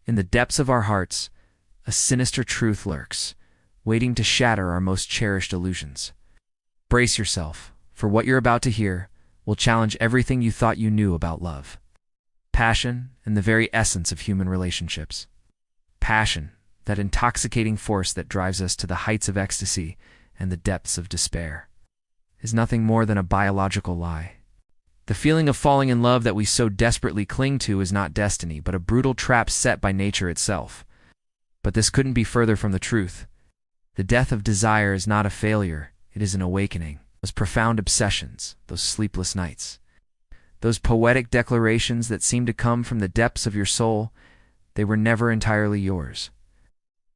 In the depths of our hearts, a sinister truth lurks, waiting to shatter our most cherished illusions. Brace yourself, for what you're about to hear will challenge everything you thought you knew about love, passion, and the very essence of human relationships. Passion, that intoxicating force that drives us to the heights of ecstasy and the depths of despair, is nothing more than a biological lie. The feeling of falling in love that we so desperately cling to is not destiny, but a brutal trap set by nature itself. But this couldn't be further from the truth. The death of desire is not a failure, it is an awakening. Those profound obsessions, those sleepless nights, those poetic declarations that seem to come from the depths of your soul, they were never entirely yours.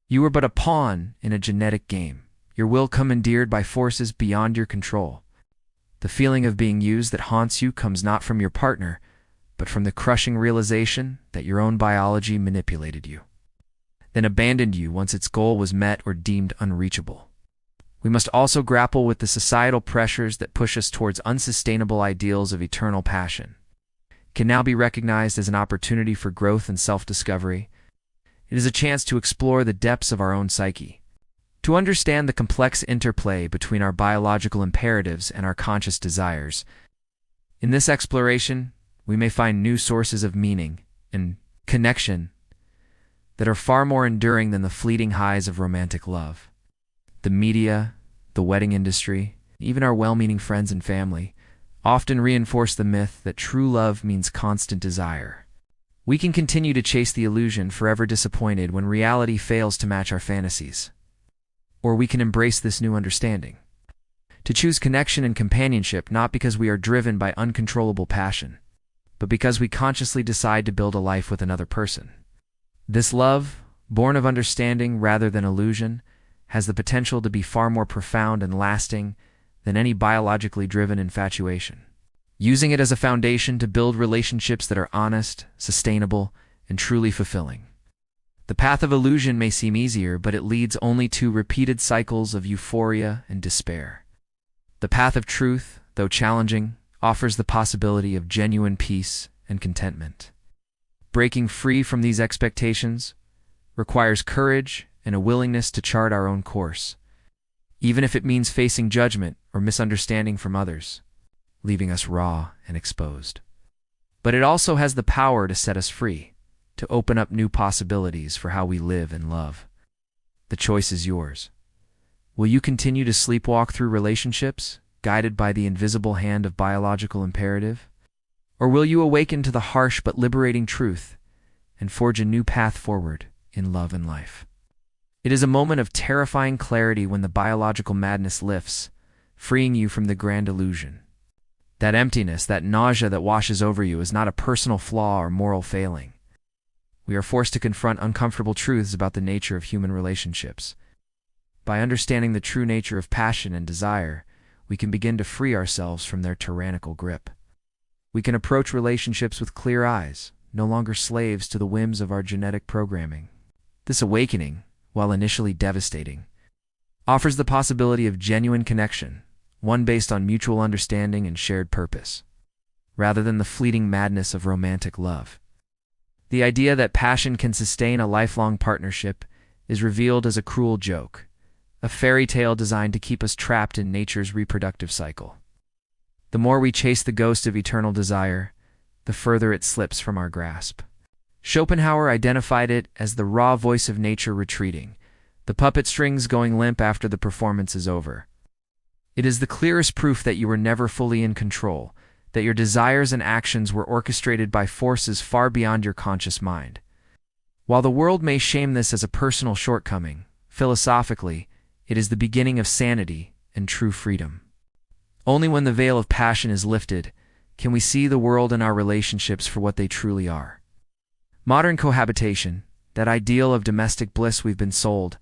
You were but a pawn in a genetic game, your will commandeered by forces beyond your control. The feeling of being used that haunts you comes not from your partner, but from the crushing realization that your own biology manipulated you, then abandoned you once its goal was met or deemed unreachable. We must also grapple with the societal pressures that push us towards unsustainable ideals of eternal passion. It can now be recognized as an opportunity for growth and self-discovery. It is a chance to explore the depths of our own psyche, to understand the complex interplay between our biological imperatives and our conscious desires. In this exploration, we may find new sources of meaning and connection that are far more enduring than the fleeting highs of romantic love. The media, the wedding industry, even our well-meaning friends and family often reinforce the myth that true love means constant desire. We can continue to chase the illusion, forever disappointed when reality fails to match our fantasies. Or we can embrace this new understanding, to choose connection and companionship not because we are driven by uncontrollable passion, but because we consciously decide to build a life with another person. This love, born of understanding rather than illusion, has the potential to be far more profound and lasting than any biologically driven infatuation. Using it as a foundation to build relationships that are honest, sustainable, and truly fulfilling. The path of illusion may seem easier, but it leads only to repeated cycles of euphoria and despair. The path of truth, though challenging, offers the possibility of genuine peace and contentment. Breaking free from these expectations requires courage and a willingness to chart our own course, even if it means facing judgment or misunderstanding from others, leaving us raw and exposed. But it also has the power to set us free, to open up new possibilities for how we live and love. The choice is yours. Will you continue to sleepwalk through relationships, guided by the invisible hand of biological imperative? Or will you awaken to the harsh but liberating truth and forge a new path forward in love and life? It is a moment of terrifying clarity when the biological madness lifts, freeing you from the grand illusion. That emptiness, that nausea that washes over you is not a personal flaw or moral failing. We are forced to confront uncomfortable truths about the nature of human relationships. By understanding the true nature of passion and desire, we can begin to free ourselves from their tyrannical grip. We can approach relationships with clear eyes, no longer slaves to the whims of our genetic programming. This awakening, while initially devastating, offers the possibility of genuine connection, one based on mutual understanding and shared purpose, rather than the fleeting madness of romantic love. The idea that passion can sustain a lifelong partnership is revealed as a cruel joke, a fairy tale designed to keep us trapped in nature's reproductive cycle. The more we chase the ghost of eternal desire, the further it slips from our grasp. Schopenhauer identified it as the raw voice of nature retreating, the puppet strings going limp after the performance is over. It is the clearest proof that you were never fully in control, that your desires and actions were orchestrated by forces far beyond your conscious mind. While the world may shame this as a personal shortcoming, philosophically, it is the beginning of sanity and true freedom. Only when the veil of passion is lifted can we see the world and our relationships for what they truly are. Modern cohabitation, that ideal of domestic bliss we've been sold,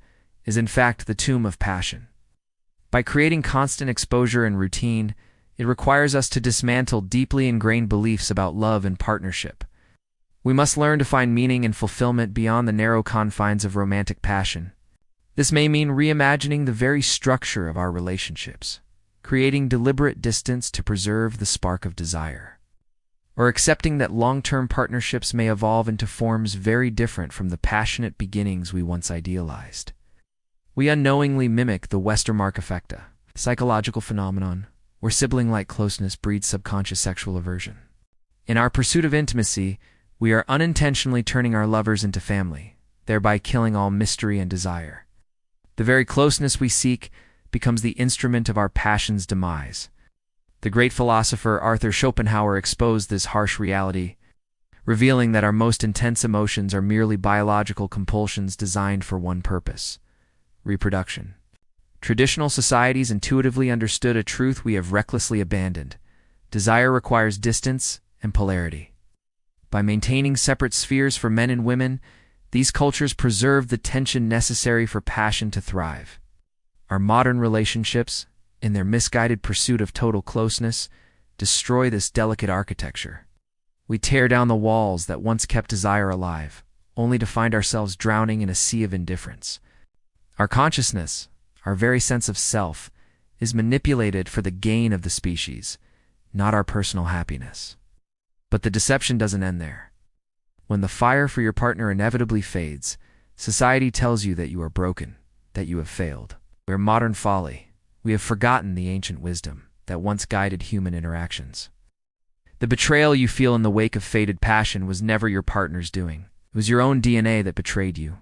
is in fact the tomb of passion. By creating constant exposure and routine, it requires us to dismantle deeply ingrained beliefs about love and partnership. We must learn to find meaning and fulfillment beyond the narrow confines of romantic passion. This may mean reimagining the very structure of our relationships, creating deliberate distance to preserve the spark of desire. or accepting that long-term partnerships may evolve into forms very different from the passionate beginnings we once idealized. We unknowingly mimic the Westermarck effect, a psychological phenomenon where sibling-like closeness breeds subconscious sexual aversion. In our pursuit of intimacy, we are unintentionally turning our lovers into family, thereby killing all mystery and desire. The very closeness we seek becomes the instrument of our passion's demise. The great philosopher Arthur Schopenhauer exposed this harsh reality, revealing that our most intense emotions are merely biological compulsions designed for one purpose: reproduction. Traditional societies intuitively understood a truth we have recklessly abandoned: desire requires distance and polarity. By maintaining separate spheres for men and women, these cultures preserved the tension necessary for passion to thrive. Our modern relationships, in their misguided pursuit of total closeness, destroy this delicate architecture. We tear down the walls that once kept desire alive, only to find ourselves drowning in a sea of indifference. Our consciousness, our very sense of self, is manipulated for the gain of the species, not our personal happiness. But the deception doesn't end there. When the fire for your partner inevitably fades, society tells you that you are broken, that you have failed. We're modern folly. We have forgotten the ancient wisdom that once guided human interactions. The betrayal you feel in the wake of faded passion was never your partner's doing. It was your own DNA that betrayed you.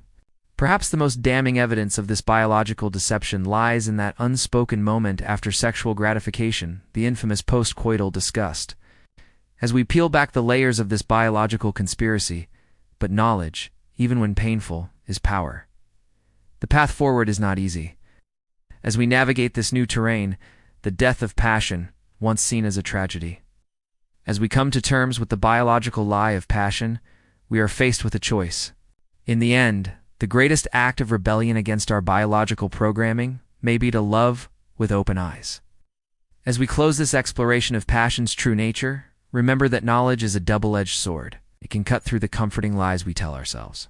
Perhaps the most damning evidence of this biological deception lies in that unspoken moment after sexual gratification, the infamous post-coital disgust. As we peel back the layers of this biological conspiracy, but knowledge, even when painful, is power. The path forward is not easy. As we navigate this new terrain, the death of passion, once seen as a tragedy. As we come to terms with the biological lie of passion, we are faced with a choice. In the end, the greatest act of rebellion against our biological programming may be to love with open eyes. As we close this exploration of passion's true nature, remember that knowledge is a double-edged sword. It can cut through the comforting lies we tell ourselves.